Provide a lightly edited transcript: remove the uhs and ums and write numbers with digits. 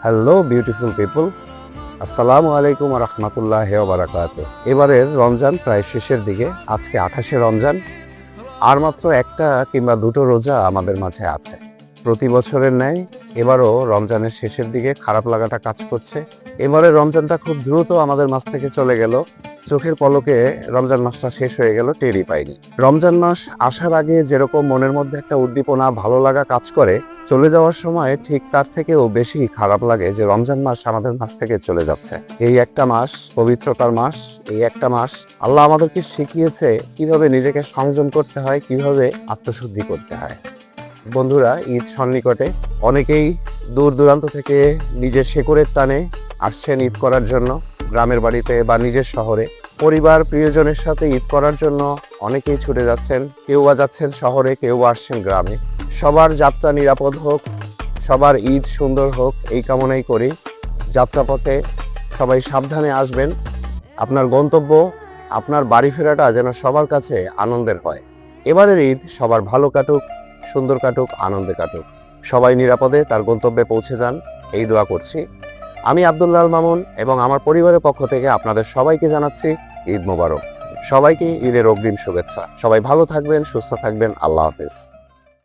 Hello beautiful people, আসসালামু আলাইকুম রহমতুল্লাহ বারাকাতুহু। এবারের রমজান প্রায় শেষের দিকে, আজকে 28শে রমজান। আর মাত্র একটা কিংবা দুটো রোজা আমাদের মাঝে আছে। প্রতি বছরের ন্যায় এবারও রমজানের শেষের দিকে খারাপ লাগাটা কাজ করছে। এবারে রমজানটা খুব দ্রুত আমাদের মাছ থেকে চলে গেল। চোখের পলকে রমজান মাসটা শেষ হয়ে গেল, টেরই পাইনি। রমজান মাস আসার আগে যেরকম মনের মধ্যে একটা উদ্দীপনা, ভালো লাগা কাজ করে, চলে যাওয়ার সময় ঠিক তার থেকেও বেশি খারাপ লাগে যে রমজান মাস আমাদের মাছ থেকে চলে যাচ্ছে। এই একটা মাস, পবিত্রতার মাস, এই একটা মাস আল্লাহ আমাদেরকে শিখিয়েছে কিভাবে নিজেকে সংযম করতে হয়, কিভাবে আত্মশুদ্ধি করতে হয়। বন্ধুরা, ঈদ সন্নিকটে, অনেকেই দূর দূরান্ত থেকে নিজের শেকড়ের টানে আসছেন ঈদ করার জন্য, গ্রামের বাড়িতে বা নিজের শহরে পরিবার প্রিয়জনের সাথে ঈদ করার জন্য অনেকেই ছুটে যাচ্ছেন। কেউ বা যাচ্ছেন শহরে, কেউ আসছেন গ্রামে। সবার যাত্রা নিরাপদ হোক, সবার ঈদ সুন্দর হোক, এই কামনাই করি। যাত্রাপথে সবাই সাবধানে আসবেন। আপনার গন্তব্য, আপনার বাড়ি ফেরাটা যেন সবার কাছে আনন্দের হয়। এবারের ঈদ সবার ভালো কাটুক, সুন্দর কাটুক, আনন্দে কাটুক। সবাই নিরাপদে তার গন্তব্যে পৌঁছে যান, এই দোয়া করছি। আমি আব্দুল্লাহ আল মামুন এবং আমার পরিবারের পক্ষ থেকে আপনাদের সবাইকে জানাচ্ছি ঈদ মোবারক। সবাইকে ঈদের অগ্রিম শুভেচ্ছা। সবাই ভালো থাকবেন, সুস্থ থাকবেন। আল্লাহ হাফেজ।